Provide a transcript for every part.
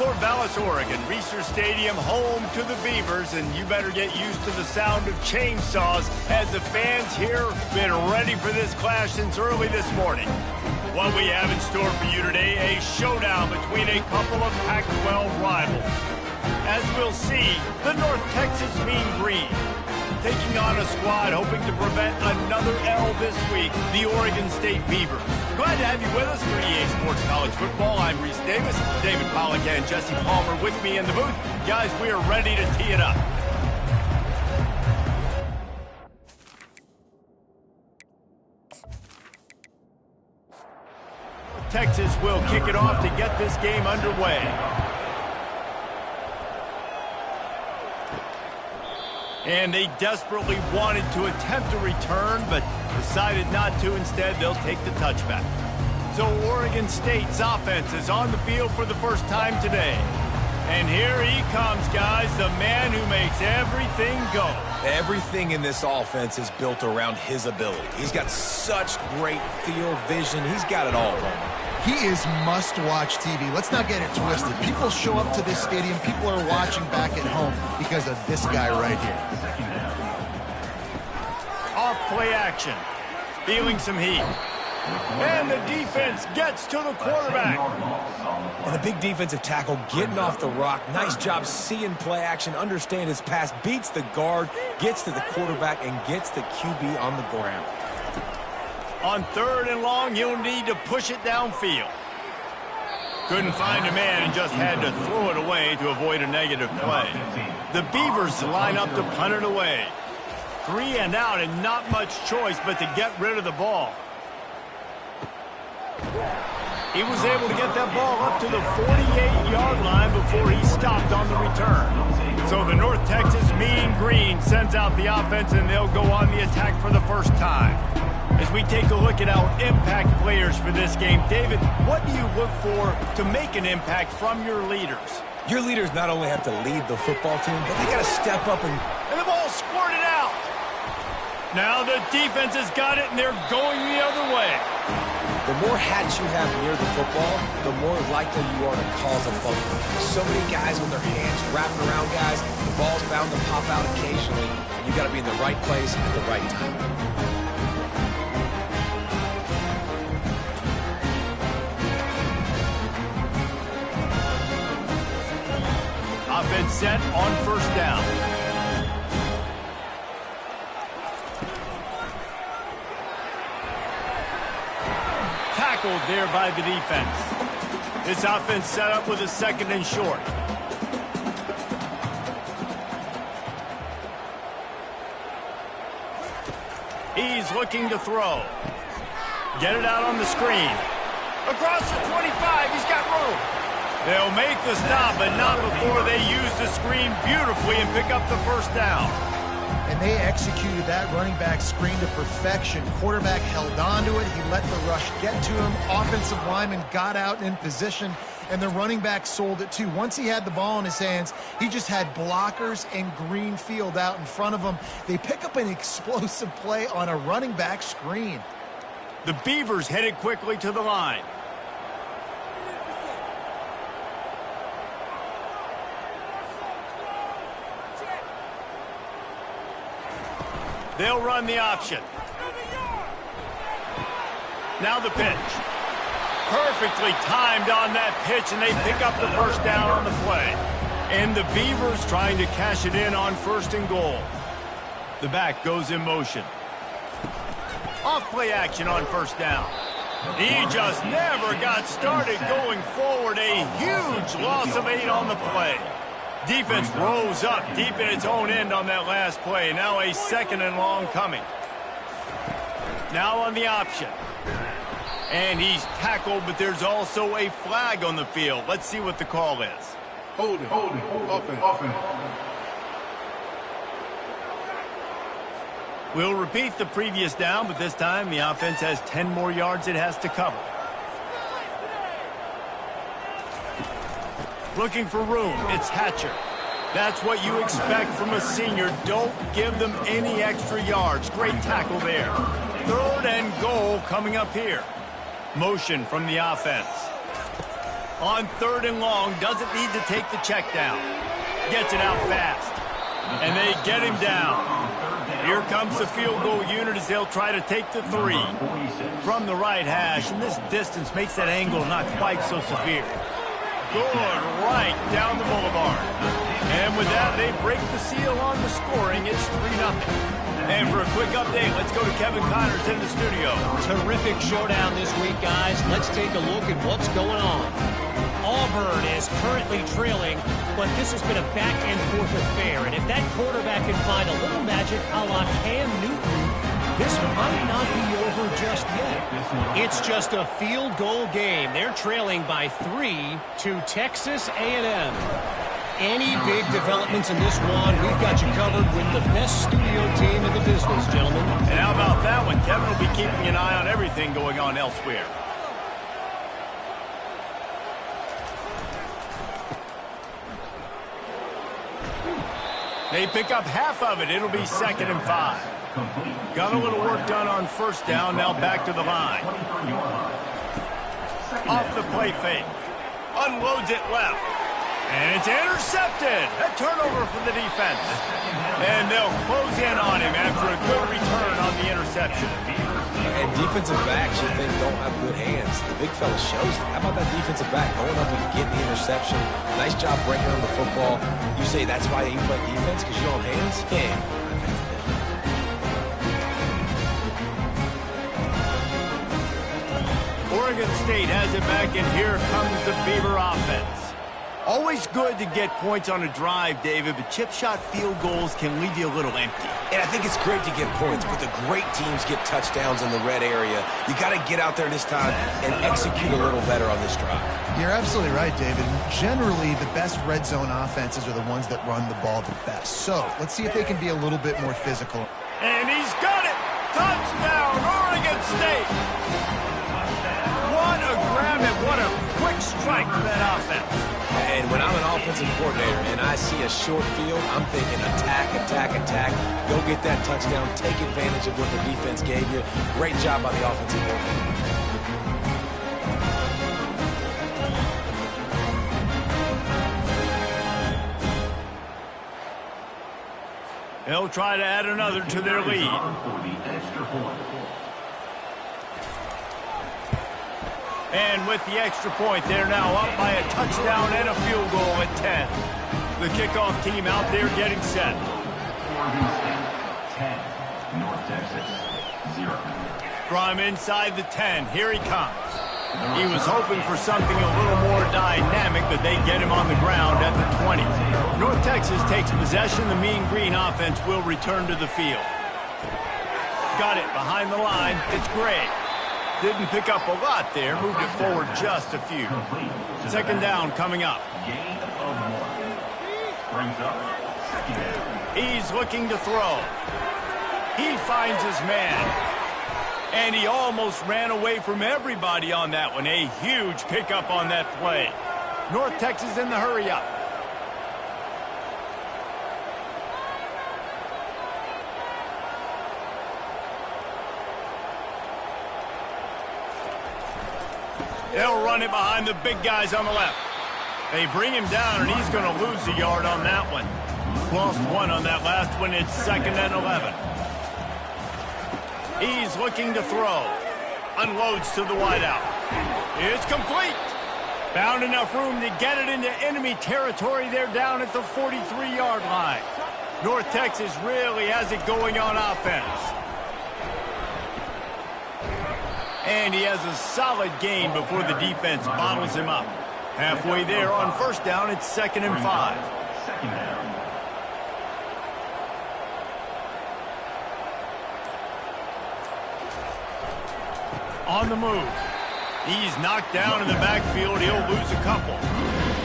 Corvallis, Oregon, Reser Stadium, home to the Beavers, and you better get used to the sound of chainsaws as the fans here have been ready for this clash since early this morning. What we have in store for you today, a showdown between a couple of Pac-12 rivals. As we'll see, the North Texas Mean Green taking on a squad hoping to prevent another L this week, the Oregon State Beavers. Glad to have you with us for EA Sports College Football. I'm Reese Davis, David Pollack and Jesse Palmer with me in the booth. Guys, we are ready to tee it up. Texas will kick it off to get this game underway. And they desperately wanted to attempt a return, but decided not to. Instead, they'll take the touchback. So Oregon State's offense is on the field for the first time today. And here he comes, guys, the man who makes everything go. Everything in this offense is built around his ability. He's got such great field vision. He's got it all going. He is must-watch TV. Let's not get it twisted. People show up to this stadium. People are watching back at home because of this guy right here. Off play action. Feeling some heat. And the defense gets to the quarterback. And the big defensive tackle getting off the rock. Nice job seeing play action, understand his pass, beats the guard, gets to the quarterback, and gets the QB on the ground. On 3rd and long, you'll need to push it downfield. Couldn't find a man and just had to throw it away to avoid a negative play. The Beavers line up to punt it away. 3 and out and not much choice but to get rid of the ball. He was able to get that ball up to the 48-yard line before he stopped on the return. So the North Texas Mean Green sends out the offense and they'll go on the attack for the first time. As we take a look at our impact players for this game, David, what do you look for to make an impact from your leaders? Your leaders not only have to lead the football team, but they got to step up and the ball squirted out. Now the defense has got it, and they're going the other way. The more hats you have near the football, the more likely you are to cause a fumble. So many guys with their hands wrapping around guys, the ball's bound to pop out occasionally. You got to be in the right place at the right time. Offense set on 1st down. Tackled there by the defense. This offense set up with a 2nd and short. He's looking to throw. Get it out on the screen. Across the 25, he's got room. They'll make the stop, but not before they use the screen beautifully and pick up the 1st down. And they executed that running back screen to perfection. Quarterback held on to it. He let the rush get to him. Offensive lineman got out in position, and the running back sold it too. Once he had the ball in his hands, he just had blockers and green field out in front of him. They pick up an explosive play on a running back screen. The Beavers headed quickly to the line. They'll run the option. Now the pitch. Perfectly timed on that pitch, and they pick up the 1st down on the play. And the Beavers trying to cash it in on 1st and goal. The back goes in motion. Off play action on 1st down. He just never got started going forward. A huge loss of 8 on the play. Defense rose up deep in its own end on that last play. Now a 2nd and long coming. Now on the option. And he's tackled, but there's also a flag on the field. Let's see what the call is. Holding. Offense. We'll repeat the previous down, but this time the offense has 10 more yards it has to cover. Looking for room, it's Hatcher. That's what you expect from a senior. Don't give them any extra yards. Great tackle there. 3rd and goal coming up here. Motion from the offense. On 3rd and long, doesn't need to take the check down. Gets it out fast. And they get him down. Here comes the field goal unit as they'll try to take the 3. From the right hash, and this distance makes that angle not quite so severe. Good right down the boulevard. And with that, they break the seal on the scoring. It's 3-0. And for a quick update, let's go to Kevin Connors in the studio. Terrific showdown this week, guys. Let's take a look at what's going on. Auburn is currently trailing, but this has been a back-and-forth affair. And if that quarterback can find a little magic a la Cam Newton, this might not be over just yet. It's just a field goal game. They're trailing by 3 to Texas A&M. Any big developments in this one, we've got you covered with the best studio team in the business, gentlemen. And how about that one? Kevin will be keeping an eye on everything going on elsewhere. They pick up half of it. It'll be 2nd and 5. Got a little work done on 1st down. Now back to the line. Off the play fake. Unloads it left. And it's intercepted. A turnover for the defense. And they'll close in on him after a good return on the interception. And defensive backs you think don't have good hands. The big fella shows it. How about that defensive back going up and getting the interception? Nice job breaking on the football. You say that's why you play defense, because you don't have hands? Yeah. Oregon State has it back, and here comes the Beaver offense. Always good to get points on a drive, David, but chip shot field goals can leave you a little empty. And I think it's great to get points, but the great teams get touchdowns in the red area. You got to get out there this time and execute a little better on this drive. You're absolutely right, David. Generally, the best red zone offenses are the ones that run the ball the best. So let's see if they can be a little bit more physical. And he's got it! Touchdown, Oregon State! What a grab and what a quick strike for that offense. And when I'm an offensive coordinator and I see a short field, I'm thinking attack, attack, attack. Go get that touchdown. Take advantage of what the defense gave you. Great job by the offensive coordinator. They'll try to add another to their lead. And with the extra point, they're now up by a touchdown and a field goal at 10. The kickoff team out there getting set. Oregon State, 10. North Texas, 0. From inside the 10, here he comes. He was hoping for something a little more dynamic, but they get him on the ground at the 20. North Texas takes possession. The Mean Green offense will return to the field. Got it behind the line. It's Gray. Didn't pick up a lot there. Moved it forward just a few. 2nd down coming up. Gain of 1. Brings up 2nd down. He's looking to throw. He finds his man. And he almost ran away from everybody on that one. A huge pickup on that play. North Texas in the hurry-up. They'll run it behind the big guys on the left. They bring him down, and he's going to lose a yard on that one. Lost 1 on that last one. It's 2nd and 11. He's looking to throw. Unloads to the wideout. It's complete. Found enough room to get it into enemy territory. They're down at the 43-yard line. North Texas really has it going on offense. And he has a solid gain before the defense bottles him up. Halfway there on 1st down, it's 2nd and 5. 2nd down. On the move. He's knocked down in the backfield. He'll lose a couple.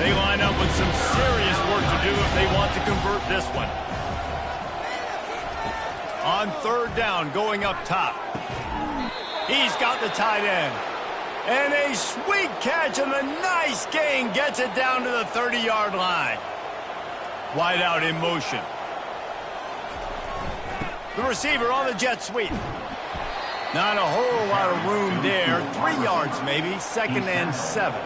They line up with some serious work to do if they want to convert this one. On 3rd down, going up top. He's got the tight end. And a sweet catch and a nice gain gets it down to the 30-yard line. Wide out in motion. The receiver on the jet sweep. Not a whole lot of room there. 3 yards maybe, 2nd and 7.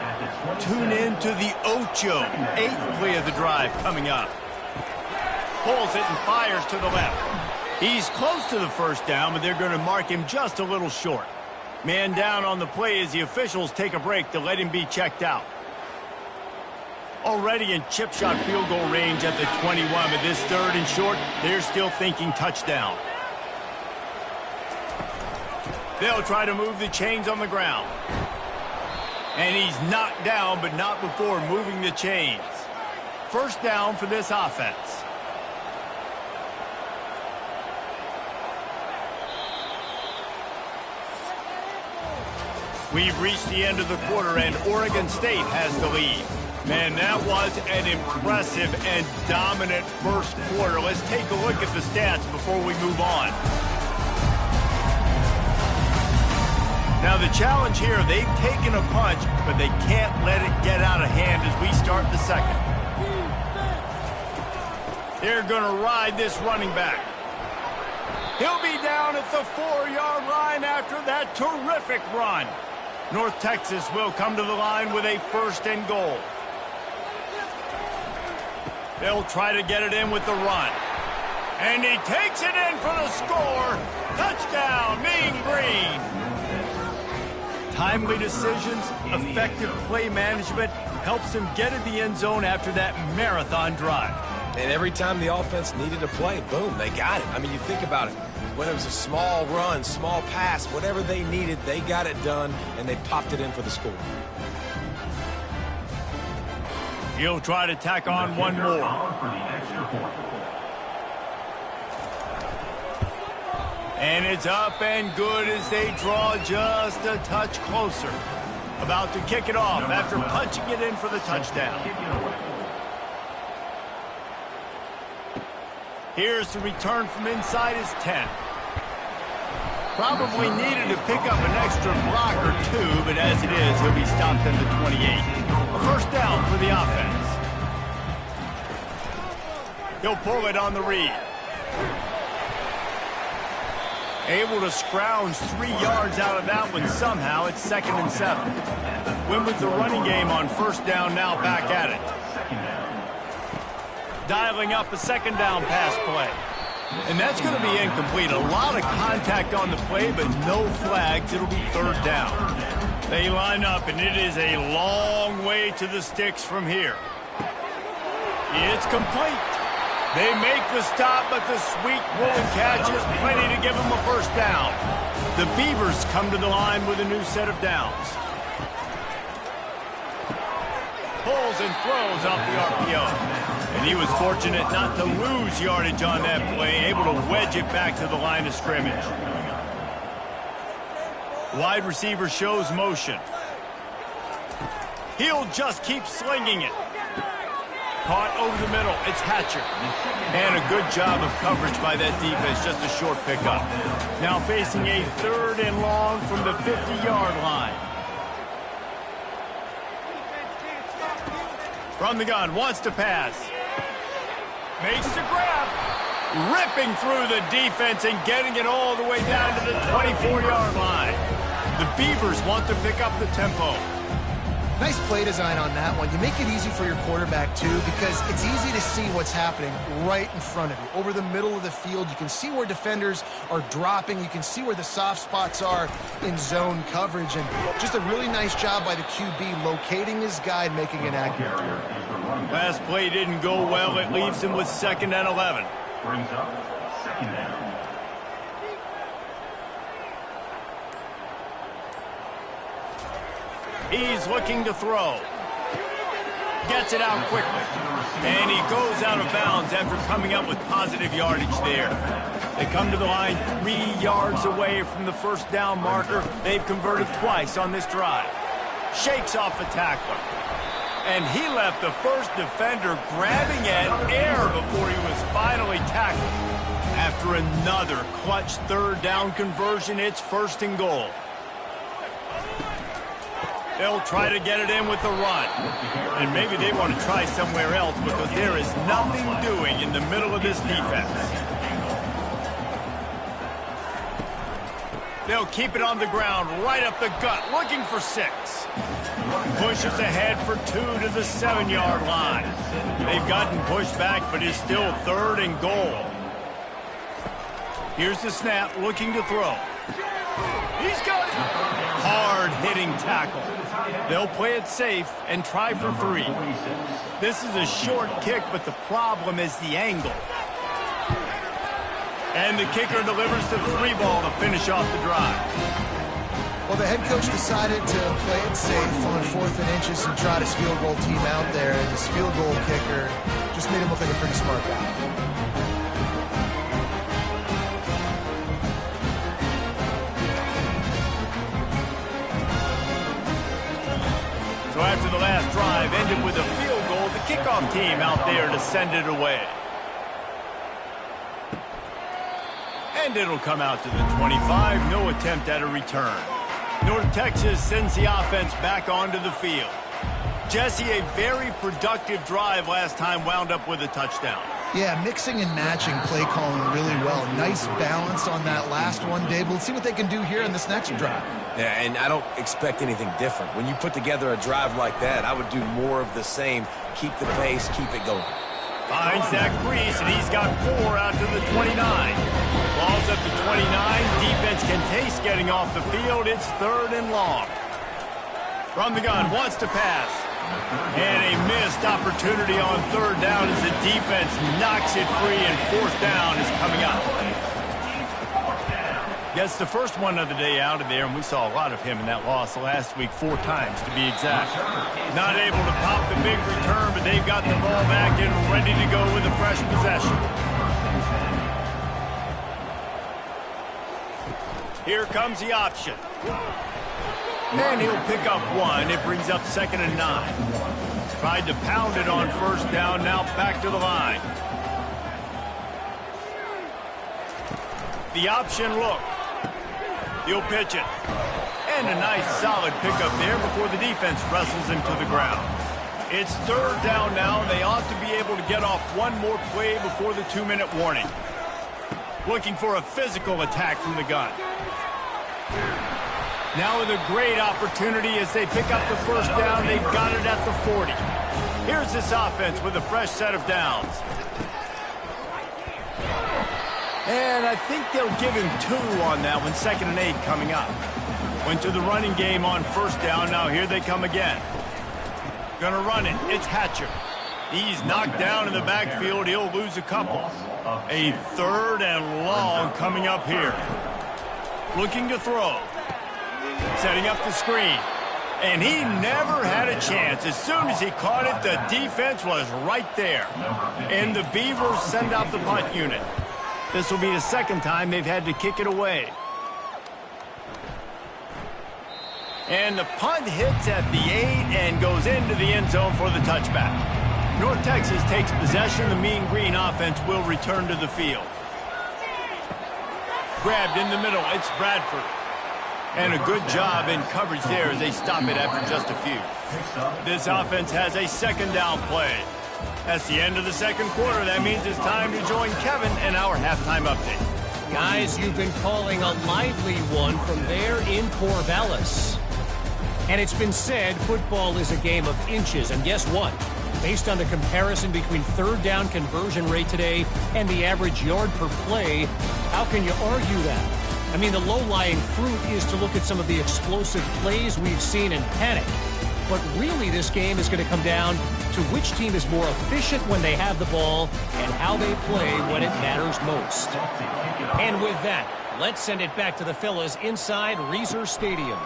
Tune in to the Ocho. 8th play of the drive coming up. Pulls it and fires to the left. He's close to the first down, but they're going to mark him just a little short. Man down on the play as the officials take a break to let him be checked out. Already in chip shot field goal range at the 21, but this 3rd and short, they're still thinking touchdown. They'll try to move the chains on the ground. And he's knocked down, but not before moving the chains. First down for this offense. We've reached the end of the quarter, and Oregon State has the lead. Man, that was an impressive and dominant first quarter. Let's take a look at the stats before we move on. Now, the challenge here, they've taken a punch, but they can't let it get out of hand as we start the second. They're going to ride this running back. He'll be down at the 4-yard line after that terrific run. North Texas will come to the line with a 1st and goal. They'll try to get it in with the run. And he takes it in for the score. Touchdown, Mean Green. Timely decisions, effective play management helps him get in the end zone after that marathon drive. And every time the offense needed a play, boom, they got it. I mean, you think about it. When it was a small run, small pass, whatever they needed, they got it done, and they popped it in for the score. He'll try to tack on one more. And it's up and good as they draw just a touch closer. About to kick it off after punching it in for the touchdown. Here's the return from inside his 10. Probably needed to pick up an extra block or 2, but as it is, he'll be stopped at the 28. A first down for the offense. He'll pull it on the read. Able to scrounge 3 yards out of that one somehow. It's 2nd and 7. Win with the running game on first down, now back at it. Dialing up a 2nd down pass play. And that's going to be incomplete. A lot of contact on the play, but no flags. It'll be 3rd down. They line up, and it is a long way to the sticks from here. It's complete. They make the stop, but the sweet rolling catch is plenty to give them a first down. The Beavers come to the line with a new set of downs. Pulls and throws off the RPO. And he was fortunate not to lose yardage on that play, able to wedge it back to the line of scrimmage. Wide receiver shows motion. He'll just keep slinging it. Caught over the middle. It's Hatcher. And a good job of coverage by that defense. Just a short pickup. Now facing a 3rd and long from the 50-yard line. From the gun, wants to pass. Makes the grab. Ripping through the defense and getting it all the way down to the 24-yard line. The Beavers want to pick up the tempo. Nice play design on that one. You make it easy for your quarterback, too, because it's easy to see what's happening right in front of you. Over the middle of the field, you can see where defenders are dropping. You can see where the soft spots are in zone coverage. And just a really nice job by the QB locating his guy and making it accurate. Last play didn't go well. It leaves him with 2nd and 11. Brings up 2nd down. He's looking to throw. Gets it out quickly. And he goes out of bounds after coming up with positive yardage there. They come to the line 3 yards away from the first down marker. They've converted twice on this drive. Shakes off the tackler. And he left the first defender grabbing at air before he was finally tackled. After another clutch 3rd down conversion, it's 1st and goal. They'll try to get it in with the run. And maybe they want to try somewhere else because there is nothing doing in the middle of this defense. They'll keep it on the ground, right up the gut, looking for 6. Pushes ahead for 2 to the 7-yard line. They've gotten pushed back, but it's still 3rd and goal. Here's the snap, looking to throw. He's got it. Hard-hitting tackle. They'll play it safe and try for 3. This is a short kick, but the problem is the angle. And the kicker delivers the 3 ball to finish off the drive. Well, the head coach decided to play it safe on 4th and inches and trot his field goal team out there. And this field goal kicker just made him look like a pretty smart guy. So after the last drive ended with a field goal, the kickoff team out there to send it away. And it'll come out to the 25. No attempt at a return. North Texas sends the offense back onto the field. Jesse, a very productive drive last time, wound up with a touchdown. Yeah, mixing and matching play calling really well. Nice balance on that last one, Dave. Let's see what they can do here in this next drive. Yeah, and I don't expect anything different. When you put together a drive like that, I would do more of the same. Keep the pace, keep it going. Finds Zach Brees, and he's got 4 out to the 29. Ball's up to 29. Defense can taste getting off the field. It's 3rd and long. From the gun, wants to pass. And a missed opportunity on 3rd down as the defense knocks it free, and 4th down is coming up. Gets the first one of the day out of there, and we saw a lot of him in that loss last week, 4 times to be exact. Not able to pop the big return, but they've got the ball back and ready to go with a fresh possession. Here comes the option. And he'll pick up 1. It brings up 2nd and 9. Tried to pound it on 1st down, now back to the line. The option look. He'll pitch it. And a nice solid pickup there before the defense wrestles him to the ground. It's 3rd down now, and they ought to be able to get off one more play before the 2-minute warning. Looking for a physical attack from the gun. Now with a great opportunity as they pick up the 1st down, they've got it at the 40. Here's this offense with a fresh set of downs. And I think they'll give him 2 on that one, 2nd and 8 coming up. Went to the running game on 1st down. Now here they come again. Gonna run it. It's Hatcher. He's knocked down in the backfield. He'll lose a couple. A 3rd and long coming up here. Looking to throw. Setting up the screen. And he never had a chance. As soon as he caught it, the defense was right there. And the Beavers send out the punt unit. This will be the 2nd time they've had to kick it away. And the punt hits at the 8 and goes into the end zone for the touchback. North Texas takes possession. The Mean Green offense will return to the field. Grabbed in the middle. It's Bradford. And a good job in coverage there as they stop it after just a few. This offense has a 2nd down play. That's the end of the 2nd quarter. That means it's time to join Kevin in our halftime update. Guys, you've been calling a lively one from there in Corvallis. And it's been said football is a game of inches. And guess what? Based on the comparison between 3rd down conversion rate today and the average yard per play, how can you argue that? I mean, the low-lying fruit is to look at some of the explosive plays we've seen and panic. But really, this game is going to come down to which team is more efficient when they have the ball and how they play when it matters most. And with that, let's send it back to the fellas inside Reser Stadium.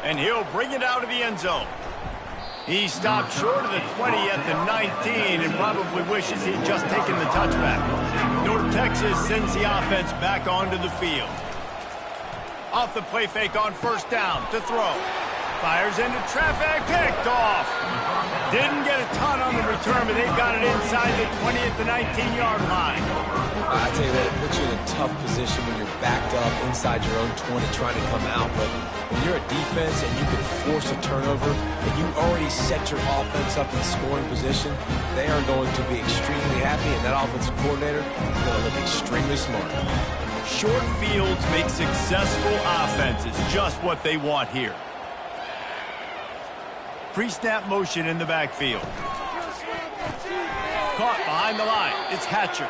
And he'll bring it out of the end zone. He stopped short of the 20 at the 19 and probably wishes he'd just taken the touchback. North Texas sends the offense back onto the field. Off the play fake on 1st down to throw. Fires into traffic, picked off. Didn't get a ton on the return, but they've got it inside the 20 at the 19-yard line. I tell you what, it puts you in a tough position when you're backed up inside your own 20 trying to come out. But when you're a defense and you can force a turnover and you already set your offense up in scoring position, they are going to be extremely happy, and that offensive coordinator is going to look extremely smart. Short fields make successful offenses, just what they want here. Pre-snap motion in the backfield. Caught behind the line. It's Hatcher.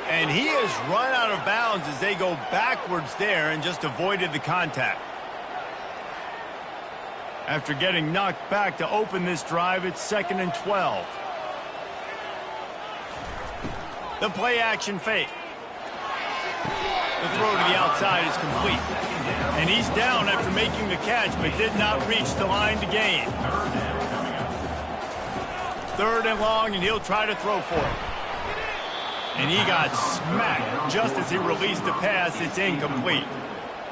And he has run out of bounds as they go backwards there and just avoided the contact. After getting knocked back to open this drive, it's 2nd and 12. The play action fake. The throw to the outside is complete. And he's down after making the catch, but did not reach the line to gain. 3rd and long, and he'll try to throw for it. And he got smacked just as he released the pass. It's incomplete.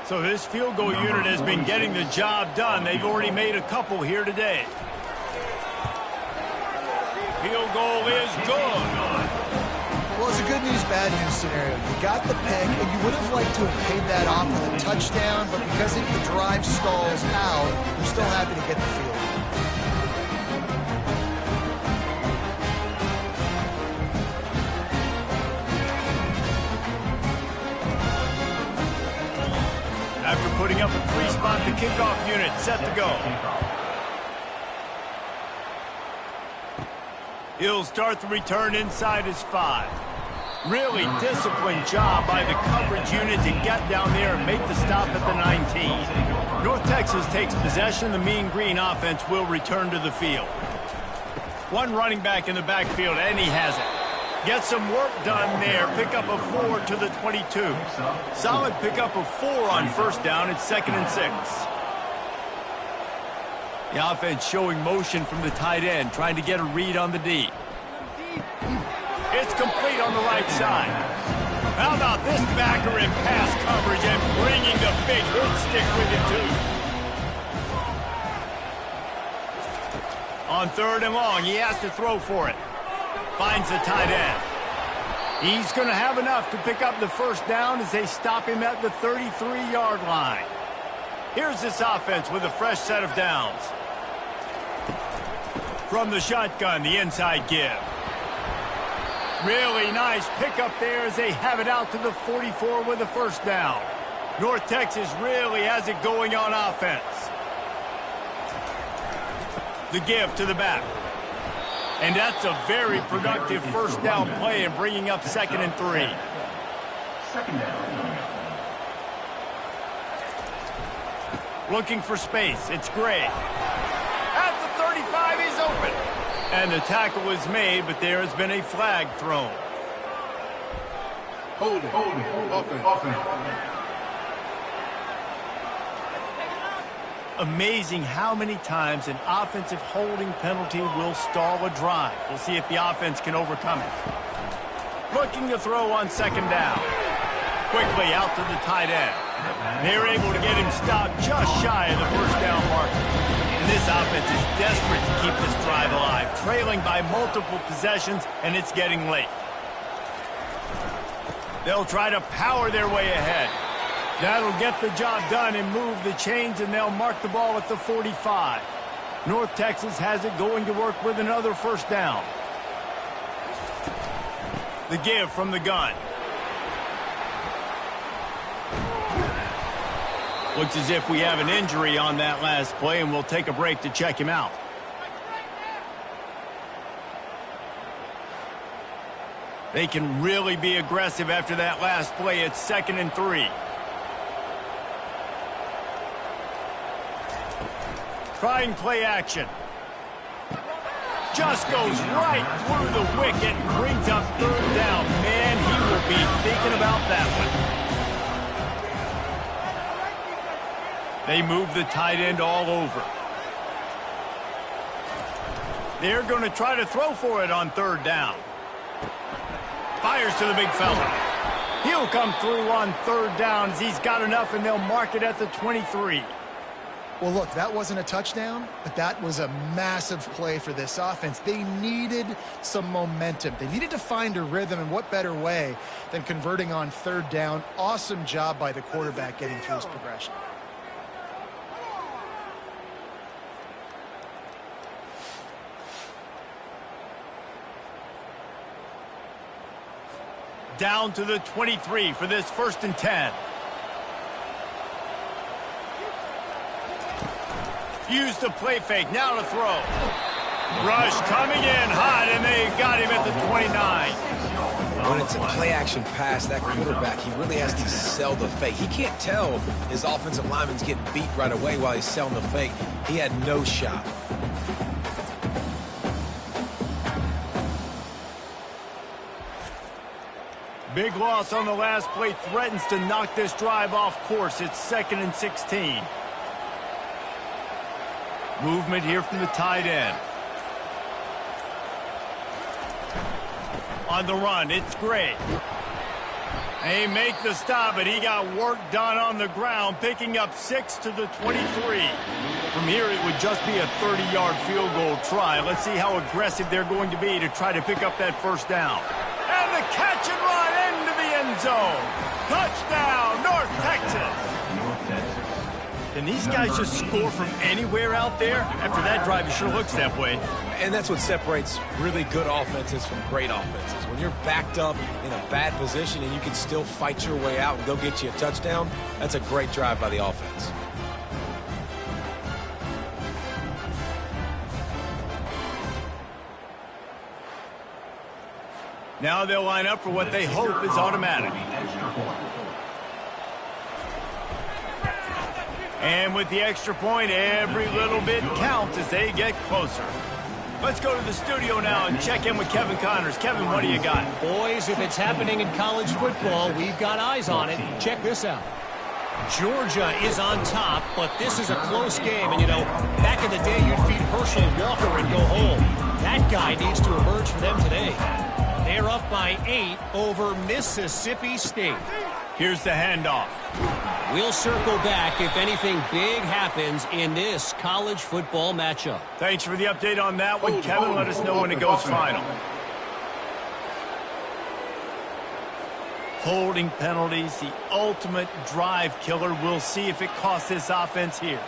So this field goal unit has been getting the job done. They've already made a couple here today. Field goal is good. Well, it's a good news, bad news scenario. You got the pick, and you would have liked to have paid that off with a touchdown, but because the drive stalls out, you're still happy to get the field. After putting up a 3-spot, the kickoff unit set to go. He'll start the return inside his 5. Really disciplined job by the coverage unit to get down there and make the stop at the 19. North Texas takes possession. The Mean Green offense will return to the field. One running back in the backfield, and he has it. Get some work done there. Pick up a 4 to the 22. Solid pickup of 4 on 1st down. It's 2nd and 6. The offense showing motion from the tight end, trying to get a read on the D. It's complete on the right side. How about this backer in pass coverage and bringing the big hook stick with it, too. On 3rd and long, he has to throw for it. Finds the tight end. He's going to have enough to pick up the 1st down as they stop him at the 33-yard line. Here's this offense with a fresh set of downs. From the shotgun, the inside give. Really nice pickup there as they have it out to the 44 with a 1st down. North Texas really has it going on offense. The give to the back. And that's a very productive 1st down play and bringing up 2nd and 3. 2nd down. Looking for space. It's Gray. At the 35, he's open. And the tackle is made, but there has been a flag thrown. Hold it. Offense. Amazing how many times an offensive holding penalty will stall a drive. We'll see if the offense can overcome it. Looking to throw on 2nd down. Quickly out to the tight end. They're able to get him stopped just shy of the 1st down marker. And this offense is desperate to keep this drive alive, trailing by multiple possessions, and it's getting late. They'll try to power their way ahead. That'll get the job done and move the chains, and they'll mark the ball at the 45. North Texas has it going to work with another 1st down. The give from the gun. Looks as if we have an injury on that last play, and we'll take a break to check him out. They can really be aggressive after that last play. It's 2nd and 3. Trying play action. Just goes right through the wicket, brings up 3rd down. Man, he will be thinking about that one. They move the tight end all over. They're going to try to throw for it on 3rd down. Fires to the big fella. He'll come through on 3rd down as he's got enough, and they'll mark it at the 23. Well, look, that wasn't a touchdown, but that was a massive play for this offense. They needed some momentum. They needed to find a rhythm, and what better way than converting on 3rd down. Awesome job by the quarterback getting through his progression. Down to the 23 for this 1st and 10. Use the play fake. Now to throw. Rush coming in hot, and they got him at the 29. When it's a play-action pass, that quarterback, he really has to sell the fake. He can't tell his offensive lineman's getting beat right away while he's selling the fake. He had no shot. Big loss on the last play threatens to knock this drive off course. It's 2nd and 16. Movement here from the tight end. On the run, it's Gray. They make the stop, but he got work done on the ground, picking up 6 to the 23. From here, it would just be a 30-yard field goal try. Let's see how aggressive they're going to be to try to pick up that 1st down. And the catch and run into the end zone. Touchdown, North Texas. Can these guys just score from anywhere out there? After that drive, it sure looks that way. And that's what separates really good offenses from great offenses. When you're backed up in a bad position and you can still fight your way out and go get you a touchdown, that's a great drive by the offense. Now they'll line up for what they hope is automatic. And with the extra point, every little bit counts as they get closer. Let's go to the studio now and check in with Kevin Connors. Kevin, what do you got? Boys, if it's happening in college football, we've got eyes on it. Check this out. Georgia is on top, but this is a close game. And, you know, back in the day, you'd feed Herschel Walker and go home. That guy needs to emerge for them today. They're up by 8 over Mississippi State. Here's the handoff. We'll circle back if anything big happens in this college football matchup. Thanks for the update on that one, Kevin. Let us know when it goes final. Holding penalties, the ultimate drive killer. We'll see if it costs this offense here.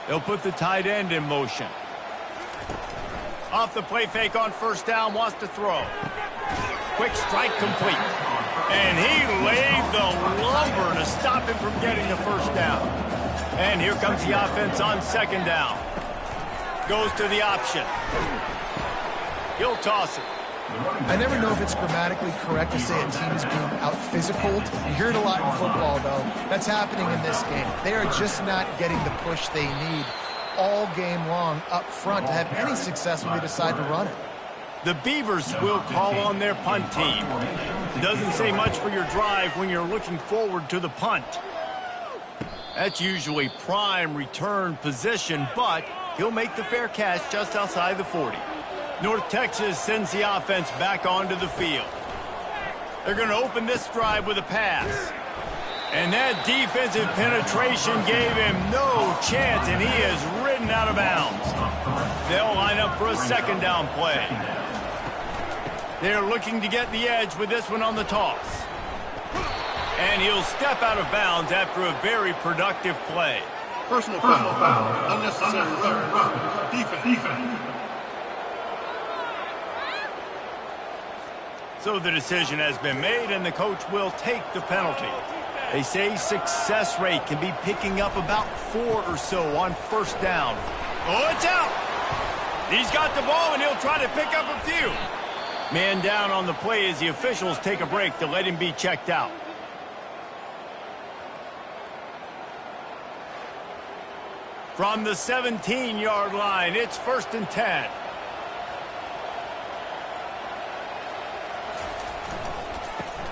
They'll put the tight end in motion. Off the play fake on 1st down, wants to throw. Quick strike complete. And he laid the lumber to stop him from getting the 1st down. And here comes the offense on 2nd down. Goes to the option. He'll toss it. I never know if it's grammatically correct to say a team is being out-physicaled. You hear it a lot in football, though. That's happening in this game. They are just not getting the push they need all game long up front to have any success when they decide to run it. The Beavers will call on their punt team. It doesn't say much for your drive when you're looking forward to the punt. That's usually prime return position, but he'll make the fair catch just outside the 40. North Texas sends the offense back onto the field. They're going to open this drive with a pass. And that defensive penetration gave him no chance, and he is ridden out of bounds. They'll line up for a 2nd down play. They're looking to get the edge with this one on the toss. And he'll step out of bounds after a very productive play. Personal foul. Unnecessary run. Defense. So the decision has been made, and the coach will take the penalty. They say success rate can be picking up about 4 or so on 1st down. Oh, it's out! He's got the ball, and he'll try to pick up a few. Man down on the play as the officials take a break to let him be checked out. From the 17-yard line, it's 1st and 10.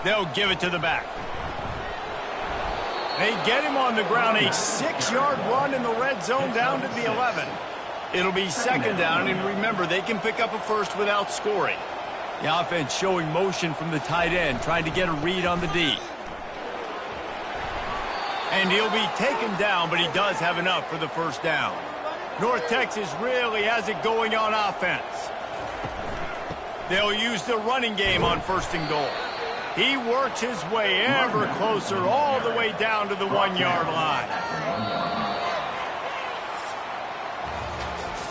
They'll give it to the back. They get him on the ground, a 6-yard run in the red zone down to the 11. It'll be 2nd down, and remember, they can pick up a 1st without scoring. The offense showing motion from the tight end, trying to get a read on the D. And he'll be taken down, but he does have enough for the 1st down. North Texas really has it going on offense. They'll use the running game on 1st and goal. He works his way ever closer all the way down to the 1-yard line.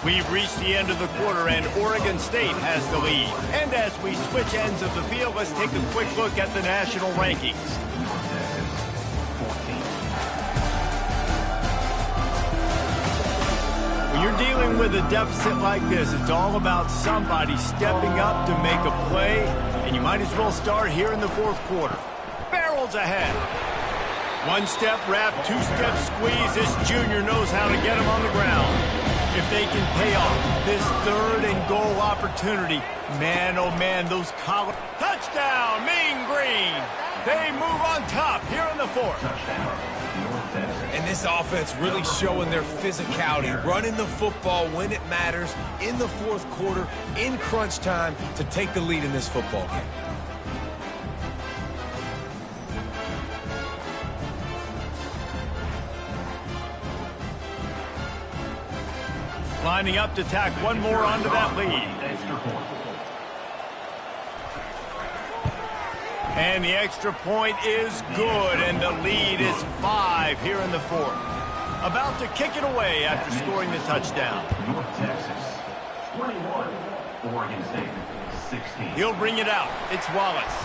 We've reached the end of the quarter, and Oregon State has the lead. And as we switch ends of the field, let's take a quick look at the national rankings. When you're dealing with a deficit like this, it's all about somebody stepping up to make a play, and you might as well start here in the fourth quarter. Barrels ahead. One-step wrap, two-step squeeze. This junior knows how to get him on the ground. If they can pay off this third and goal opportunity, man, oh man, those college... Touchdown, Mean Green! They move on top here in the fourth. And this offense really showing their physicality, running the football when it matters, in the fourth quarter, in crunch time, to take the lead in this football game. Lining up to tack one more onto that lead. And the extra point is good, and the lead is 5 here in the fourth. About to kick it away after scoring the touchdown. North Texas, 21. Oregon State, 16. He'll bring it out. It's Wallace.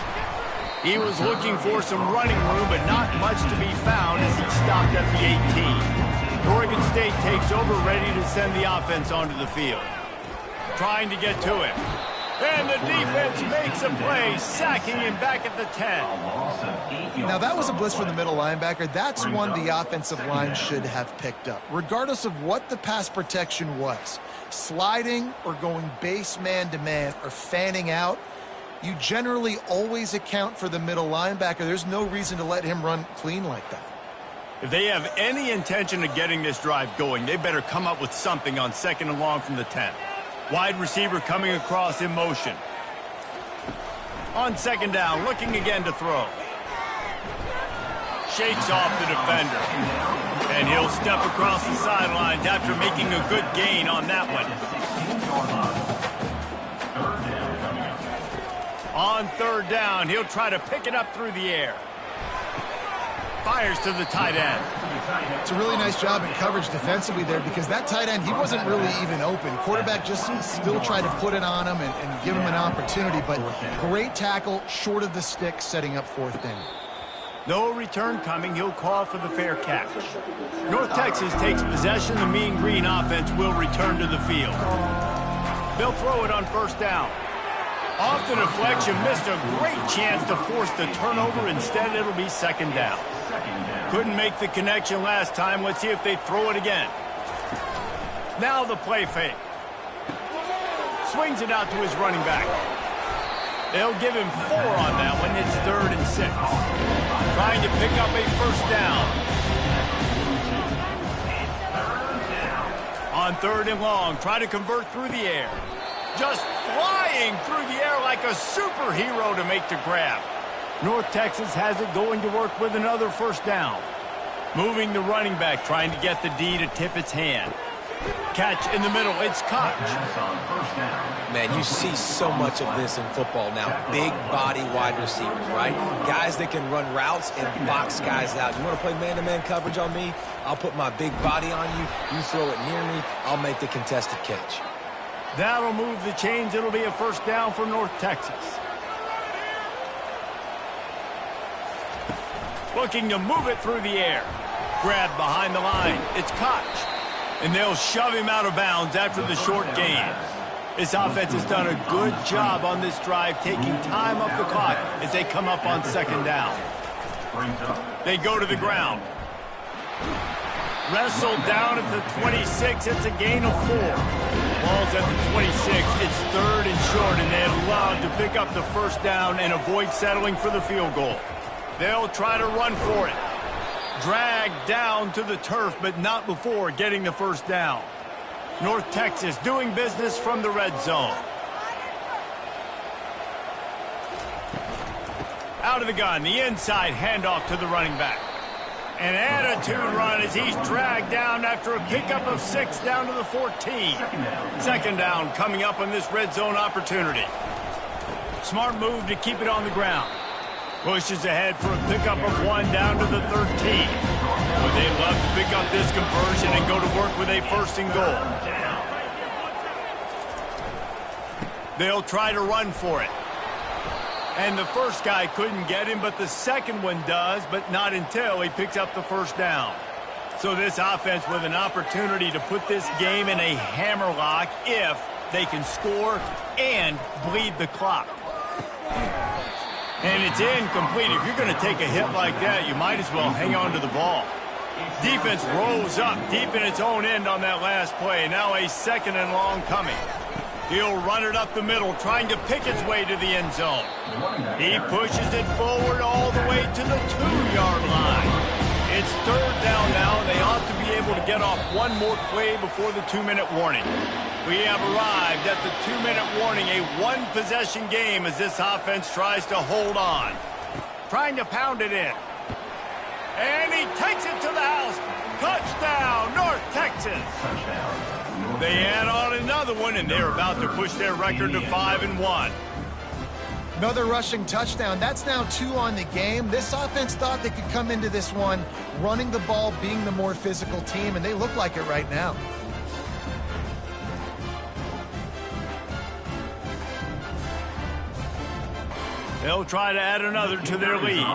He was looking for some running room, but not much to be found as he stopped at the 18. Oregon State takes over, ready to send the offense onto the field. Trying to get to him. And the defense makes a play, sacking him back at the 10. Now, that was a blitz from the middle linebacker. That's one the offensive line should have picked up, regardless of what the pass protection was. Sliding or going base man-to-man or fanning out, you generally always account for the middle linebacker. There's no reason to let him run clean like that. If they have any intention of getting this drive going, they better come up with something on second and long from the 10. Wide receiver coming across in motion. On second down, looking again to throw. Shakes off the defender. And he'll step across the sidelines after making a good gain on that one. On third down, he'll try to pick it up through the air. Fires to the tight end. It's a really nice job in coverage defensively there, because that tight end, he wasn't really even open. Quarterback just still tried to put it on him and give him an opportunity, but great tackle short of the stick, setting up fourth down. No return coming. He'll call for the fair catch. North Texas takes possession. The Mean Green offense will return to the field. They'll throw it on first down. Off the deflection, missed a great chance to force the turnover. Instead, it'll be second down. Couldn't make the connection last time. Let's see if they throw it again. Now the play fake. Swings it out to his running back. They'll give him 4 on that one. It's 3rd and 6. Trying to pick up a first down. On 3rd and long, try to convert through the air. Just flying through the air like a superhero to make the grab. North Texas has it, going to work with another first down. Moving the running back, trying to get the D to tip its hand. Catch in the middle, it's Koch. Man, you see so much of this in football now. Big body wide receivers, right? Guys that can run routes and box guys out. You want to play man-to-man coverage on me? I'll put my big body on you. You throw it near me, I'll make the contested catch. That'll move the chains. It'll be a first down for North Texas. Looking to move it through the air. Grab behind the line. It's Koch. And they'll shove him out of bounds after the short gain. This offense has done a good job on this drive, taking time off the clock as they come up on second down. They go to the ground. Wrestled down at the 26. It's a gain of 4. Ball's at the 26. It's 3rd and short, and they'd love to pick up the first down and avoid settling for the field goal. They'll try to run for it. Dragged down to the turf, but not before getting the first down. North Texas doing business from the red zone. Out of the gun, the inside handoff to the running back. An attitude run as he's dragged down after a pickup of 6 down to the 14. Second down coming up on this red zone opportunity. Smart move to keep it on the ground. Pushes ahead for a pickup of 1 down to the 13. But they'd love to pick up this conversion and go to work with a 1st and goal. They'll try to run for it. And the first guy couldn't get him, but the second one does, but not until he picks up the first down. So this offense with an opportunity to put this game in a hammerlock if they can score and bleed the clock. And it's incomplete. If you're going to take a hit like that, you might as well hang on to the ball. Defense rolls up deep in its own end on that last play. Now a second and long coming. He'll run it up the middle, trying to pick its way to the end zone. He pushes it forward all the way to the 2-yard line. It's third down now, and they ought to be able to get off one more play before the 2-minute warning. We have arrived at the 2-minute warning, a one-possession game as this offense tries to hold on. Trying to pound it in. And he takes it to the house. Touchdown, North Texas. They add on another one, and they're about to push their record to 5-1. Another rushing touchdown. That's now 2 on the game. This offense thought they could come into this one running the ball, being the more physical team, and they look like it right now. They'll try to add another to their lead.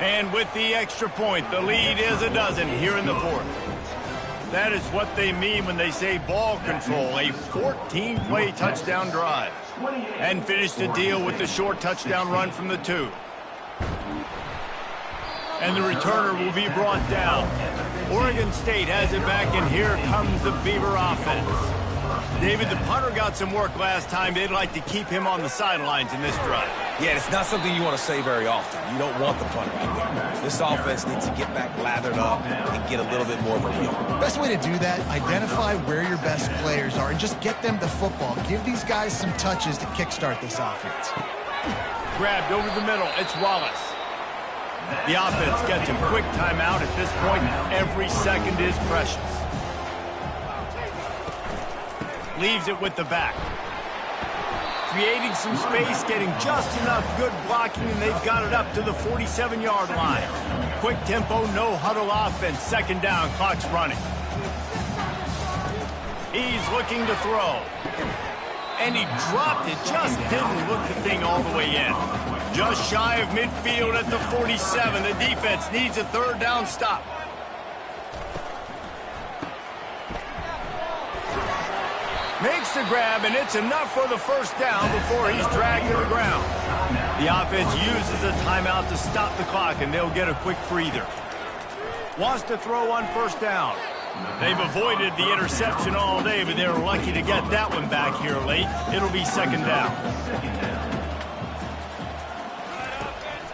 And with the extra point, the lead is a dozen here in the fourth. That is what they mean when they say ball control, a 14-play touchdown drive. And finish the deal with the short touchdown run from the 2. And the returner will be brought down. Oregon State has it back, and here comes the Beaver offense. David, the punter got some work last time. They'd like to keep him on the sidelines in this drive. Yeah, it's not something you want to say very often. You don't want the punter to go. This offense needs to get back lathered up and get a little bit more of a rhythm. Best way to do that, identify where your best players are and just get them the football. Give these guys some touches to kickstart this offense. Grabbed over the middle. It's Wallace. The offense gets a quick timeout. At this point, every second is precious. Leaves it with the back. Creating some space, getting just enough good blocking, and they've got it up to the 47-yard line. Quick tempo, no huddle offense. Second down, clock's running. He's looking to throw. And he dropped it, just didn't look the thing all the way in. Just shy of midfield at the 47. The defense needs a third down stop. Makes the grab, and it's enough for the first down before he's dragged to the ground. The offense uses a timeout to stop the clock, and they'll get a quick breather. Wants to throw on first down. They've avoided the interception all day, but they're lucky to get that one back here late. It'll be second down.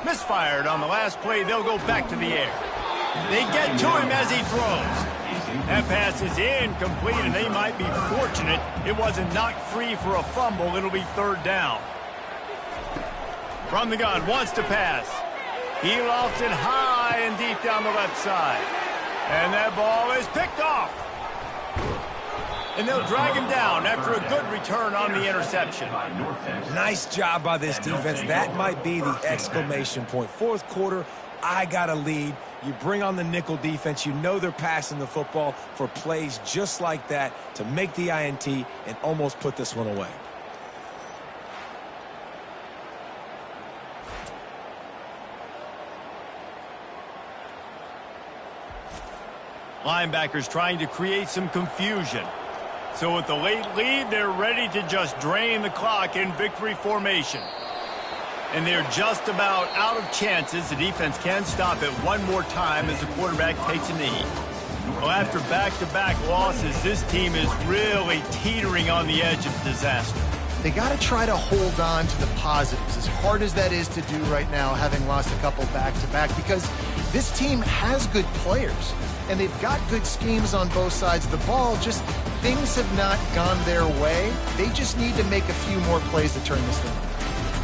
Misfired on the last play. They'll go back to the air. They get to him as he throws. That pass is incomplete, and they might be fortunate it wasn't knocked free for a fumble. It'll be third down. From the gun, wants to pass. He lofts it high and deep down the left side. And that ball is picked off. And they'll drag him down after a good return on the interception. Nice job by this defense. That might be the exclamation point. Fourth quarter, I got a lead. You bring on the nickel defense. You know they're passing the football for plays just like that to make the INT and almost put this one away. Linebackers trying to create some confusion. So with the late lead, they're ready to just drain the clock in victory formation. And they're just about out of chances. The defense can stop it one more time as the quarterback takes a knee. Well, after back-to-back losses, this team is really teetering on the edge of disaster. They got to try to hold on to the positives, as hard as that is to do right now, having lost a couple back-to-back, because this team has good players, and they've got good schemes on both sides of the ball. Just things have not gone their way. They just need to make a few more plays to turn this thing around.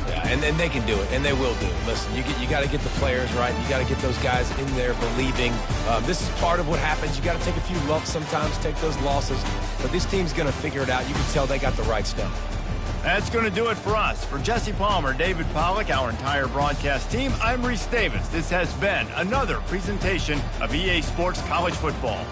Yeah, and they can do it, and they will do it. Listen, you got to get the players right. You got to get those guys in there believing. This is part of what happens. You got to take a few lumps sometimes, take those losses. But this team's going to figure it out. You can tell they got the right stuff. That's going to do it for us. For Jesse Palmer, David Pollack, our entire broadcast team, I'm Reese Davis. This has been another presentation of EA Sports College Football.